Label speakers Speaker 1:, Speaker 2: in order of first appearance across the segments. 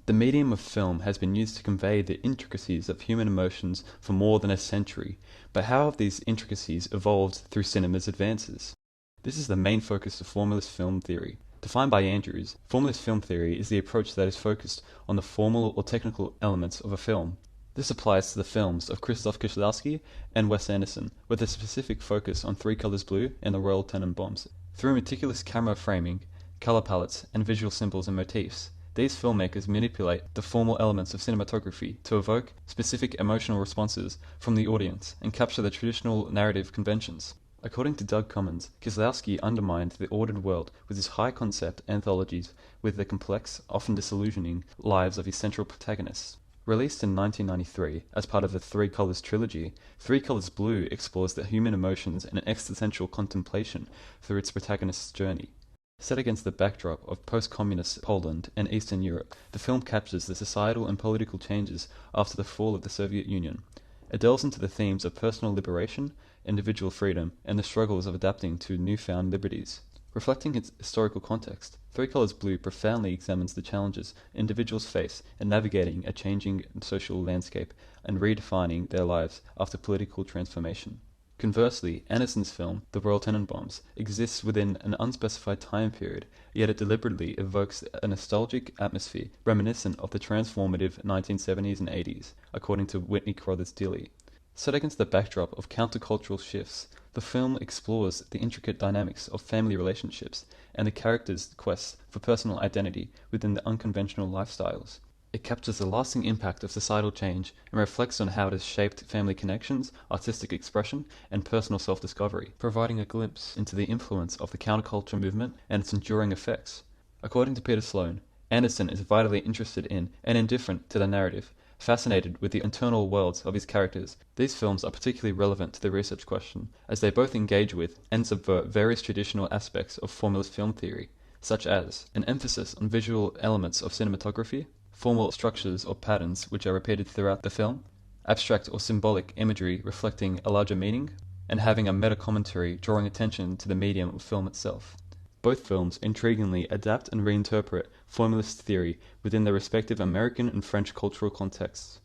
Speaker 1: The medium of film has been used to convey the intricacies of human emotions for more than a century, but how have these intricacies evolved through cinema's advances? This is the main focus of formalist film theory. Defined by Andrews, formalist film theory is the approach that is focused on the formal or technical elements of a film. This applies to the films of Krzysztof Kieślowski and Wes Anderson, with a specific focus on Three Colors Blue and the Royal Tenenbaums. Through meticulous camera framing, color palettes, and visual symbols and motifs, these filmmakers manipulate the formal elements of cinematography to evoke specific emotional responses from the audience and capture the traditional narrative conventions. According to Doug Cummins, Kieślowski undermined the ordered world with his high-concept anthologies with the complex, often disillusioning, lives of his central protagonists. Released in 1993 as part of the Three Colors trilogy, Three Colors Blue explores the human emotions and an existential contemplation through its protagonist's journey. Set against the backdrop of post-communist Poland and Eastern Europe, the film captures the societal and political changes after the fall of the Soviet Union. It delves into the themes of personal liberation, individual freedom, and the struggles of adapting to newfound liberties. Reflecting its historical context, Three Colors Blue profoundly examines the challenges individuals face in navigating a changing social landscape and redefining their lives after political transformation. Conversely, Anderson's film, The Royal Tenenbaums, exists within an unspecified time period, yet it deliberately evokes a nostalgic atmosphere reminiscent of the transformative 1970s and 80s, according to Whitney Carruthers Dilly. Set against the backdrop of countercultural shifts, the film explores the intricate dynamics of family relationships and the characters' quests for personal identity within the unconventional lifestyles. It captures the lasting impact of societal change and reflects on how it has shaped family connections, artistic expression, and personal self-discovery, providing a glimpse into the influence of the counterculture movement and its enduring effects. According to Peter Sloan, Anderson is vitally interested in and indifferent to the narrative, fascinated with the internal worlds of his characters. These films are particularly relevant to the research question, as they both engage with and subvert various traditional aspects of formalist film theory, such as an emphasis on visual elements of cinematography, formal structures or patterns which are repeated throughout the film, abstract or symbolic imagery reflecting a larger meaning, and having a meta-commentary drawing attention to the medium of film itself. Both films intriguingly adapt and reinterpret formalist theory within their respective American and French cultural contexts.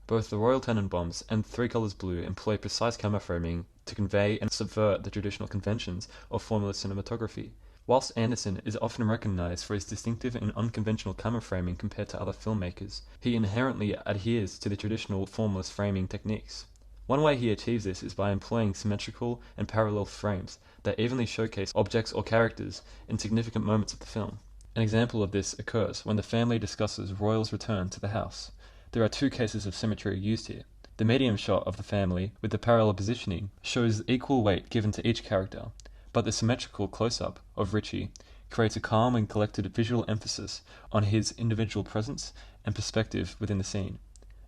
Speaker 1: Both The Royal Tenenbaums and Three Colors Blue employ precise camera framing to convey and subvert the traditional conventions of formalist cinematography. Whilst Anderson is often recognized for his distinctive and unconventional camera framing compared to other filmmakers, he inherently adheres to the traditional formalist framing techniques. One way he achieves this is by employing symmetrical and parallel frames that evenly showcase objects or characters in significant moments of the film. An example of this occurs when the family discusses Royal's return to the house. There are two cases of symmetry used here. The medium shot of the family, with the parallel positioning, shows equal weight given to each character, but the symmetrical close-up of Richie creates a calm and collected visual emphasis on his individual presence and perspective within the scene.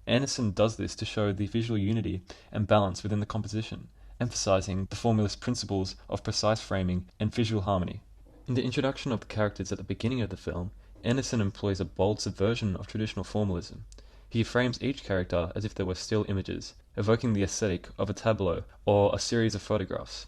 Speaker 1: Anderson does this to show the visual unity and balance within the composition, emphasizing the formalist principles of precise framing and visual harmony. In the introduction of the characters at the beginning of the film, Anderson employs a bold subversion of traditional formalism. He frames each character as if they were still images, evoking the aesthetic of a tableau or a series of photographs.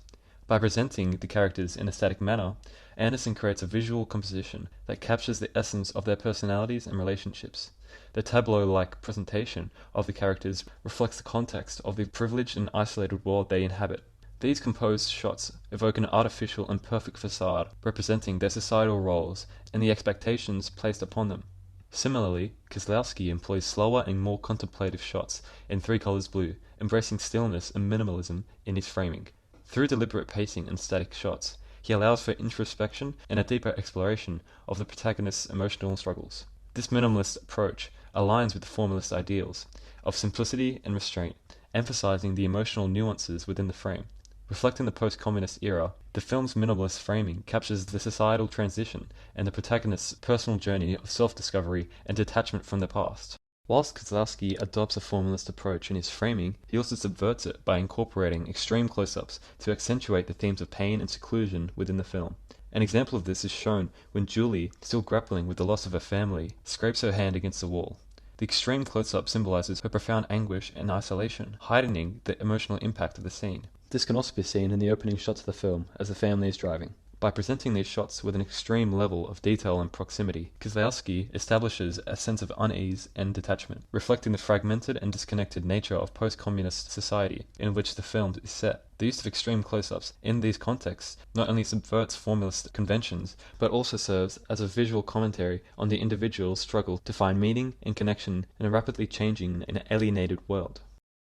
Speaker 1: By presenting the characters in a static manner, Anderson creates a visual composition that captures the essence of their personalities and relationships. The tableau-like presentation of the characters reflects the context of the privileged and isolated world they inhabit. These composed shots evoke an artificial and perfect facade representing their societal roles and the expectations placed upon them. Similarly, Kieślowski employs slower and more contemplative shots in Three Colors Blue, embracing stillness and minimalism in his framing. Through deliberate pacing and static shots, he allows for introspection and a deeper exploration of the protagonist's emotional struggles. This minimalist approach aligns with the formalist ideals of simplicity and restraint, emphasizing the emotional nuances within the frame. Reflecting the post-communist era, the film's minimalist framing captures the societal transition and the protagonist's personal journey of self-discovery and detachment from the past. Whilst Kieślowski adopts a formalist approach in his framing, he also subverts it by incorporating extreme close-ups to accentuate the themes of pain and seclusion within the film. An example of this is shown when Julie, still grappling with the loss of her family, scrapes her hand against the wall. The extreme close-up symbolizes her profound anguish and isolation, heightening the emotional impact of the scene. This can also be seen in the opening shots of the film as the family is driving. By presenting these shots with an extreme level of detail and proximity, Kieslowski establishes a sense of unease and detachment, reflecting the fragmented and disconnected nature of post-communist society in which the film is set. The use of extreme close-ups in these contexts not only subverts formalist conventions, but also serves as a visual commentary on the individual's struggle to find meaning and connection in a rapidly changing and alienated world.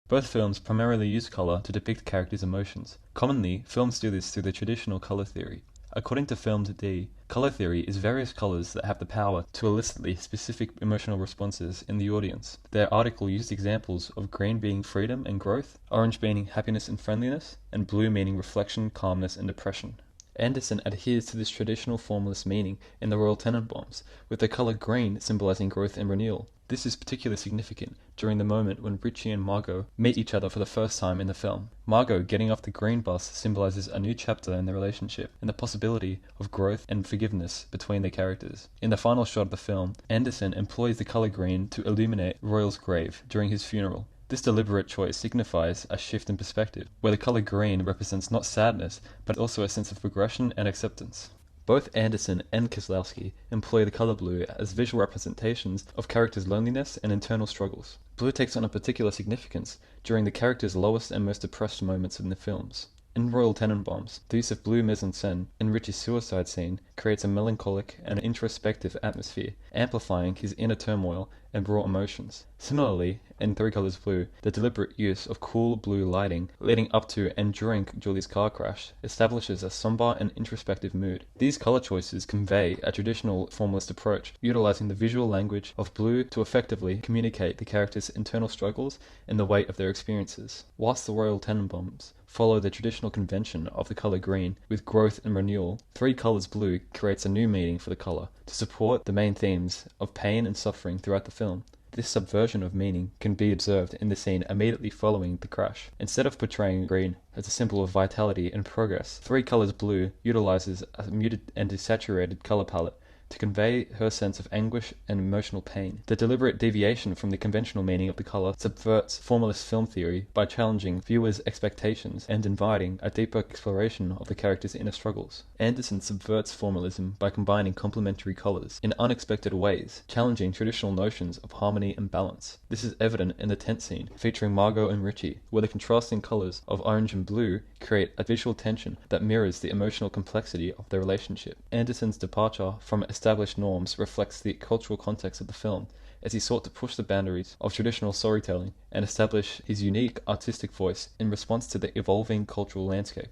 Speaker 1: Both films primarily use color to depict characters' emotions. Commonly, films do this through the traditional color theory. According to Film D, color theory is various colors that have the power to elicit specific emotional responses in the audience. Their article used examples of green being freedom and growth, orange meaning happiness and friendliness, and blue meaning reflection, calmness, and depression. Anderson adheres to this traditional formalist meaning in the Royal Tenenbaums, with the color green symbolizing growth and renewal. This is particularly significant during the moment when Richie and Margot meet each other for the first time in the film. Margot getting off the green bus symbolizes a new chapter in their relationship and the possibility of growth and forgiveness between their characters. In the final shot of the film, Anderson employs the color green to illuminate Royal's grave during his funeral. This deliberate choice signifies a shift in perspective, where the color green represents not sadness, but also a sense of progression and acceptance. Both Anderson and Kieslowski employ the color blue as visual representations of characters' loneliness and internal struggles. Blue takes on a particular significance during the characters' lowest and most depressed moments in the films. In Royal Tenenbaums, the use of blue mise-en-scène in Richie's suicide scene creates a melancholic and introspective atmosphere, amplifying his inner turmoil and raw emotions. Similarly, in Three Colors Blue, the deliberate use of cool blue lighting leading up to and during Julie's car crash establishes a somber and introspective mood. These color choices convey a traditional formalist approach, utilizing the visual language of blue to effectively communicate the characters' internal struggles and the weight of their experiences. Whilst the Royal Tenenbaums follow the traditional convention of the color green with growth and renewal, Three Colors Blue creates a new meaning for the color to support the main themes of pain and suffering throughout the film. This subversion of meaning can be observed in the scene immediately following the crash. Instead of portraying green as a symbol of vitality and progress, Three Colors Blue utilizes a muted and desaturated color palette to convey her sense of anguish and emotional pain. The deliberate deviation from the conventional meaning of the color subverts formalist film theory by challenging viewers' expectations and inviting a deeper exploration of the characters' inner struggles. Anderson subverts formalism by combining complementary colors in unexpected ways, challenging traditional notions of harmony and balance. This is evident in the tent scene featuring Margot and Richie, where the contrasting colors of orange and blue create a visual tension that mirrors the emotional complexity of their relationship. Anderson's departure from established norms reflects the cultural context of the film, as he sought to push the boundaries of traditional storytelling and establish his unique artistic voice in response to the evolving cultural landscape.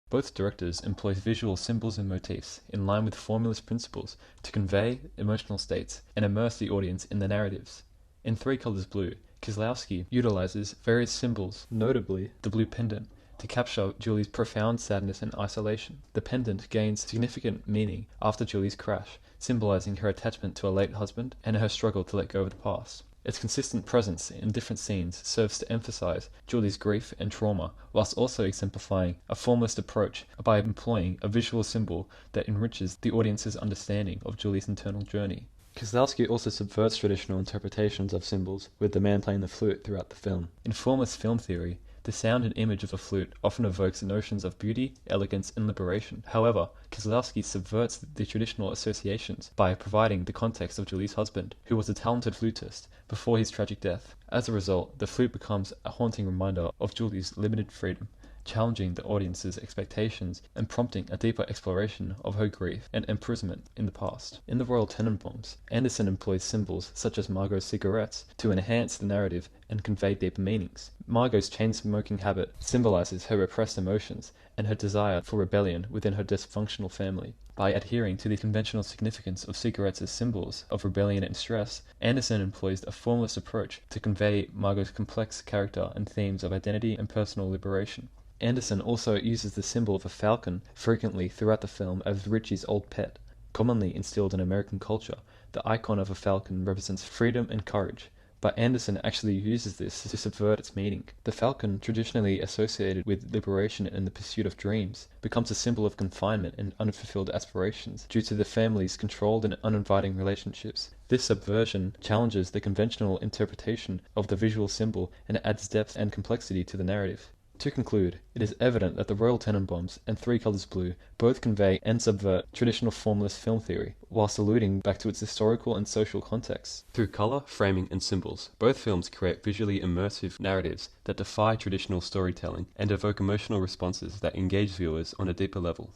Speaker 1: Both directors employ visual symbols and motifs in line with formalist principles to convey emotional states and immerse the audience in the narratives. In Three Colors Blue, Kieslowski utilizes various symbols, notably the blue pendant, to capture Julie's profound sadness and isolation. The pendant gains significant meaning after Julie's crash, symbolizing her attachment to a late husband and her struggle to let go of the past. Its consistent presence in different scenes serves to emphasize Julie's grief and trauma, whilst also exemplifying a formalist approach by employing a visual symbol that enriches the audience's understanding of Julie's internal journey. Kieslowski also subverts traditional interpretations of symbols, with the man playing the flute throughout the film. In formalist film theory, the sound and image of a flute often evokes notions of beauty, elegance, and liberation. However, Kieslowski subverts the traditional associations by providing the context of Julie's husband, who was a talented flutist before his tragic death. As a result, the flute becomes a haunting reminder of Julie's limited freedom, challenging the audience's expectations and prompting a deeper exploration of her grief and imprisonment in the past. In the Royal Tenenbaums, Anderson employs symbols such as Margot's cigarettes to enhance the narrative and convey deeper meanings. Margot's chain-smoking habit symbolizes her repressed emotions and her desire for rebellion within her dysfunctional family. By adhering to the conventional significance of cigarettes as symbols of rebellion and stress, Anderson employs a formalist approach to convey Margot's complex character and themes of identity and personal liberation. Anderson also uses the symbol of a falcon frequently throughout the film as Richie's old pet. Commonly instilled in American culture, the icon of a falcon represents freedom and courage, but Anderson actually uses this to subvert its meaning. The falcon, traditionally associated with liberation and the pursuit of dreams, becomes a symbol of confinement and unfulfilled aspirations due to the family's controlled and uninviting relationships. This subversion challenges the conventional interpretation of the visual symbol and adds depth and complexity to the narrative. To conclude, it is evident that The Royal Tenenbaums and Three Colors Blue both convey and subvert traditional formalist film theory, whilst alluding back to its historical and social contexts. Through colour, framing, and symbols, both films create visually immersive narratives that defy traditional storytelling and evoke emotional responses that engage viewers on a deeper level.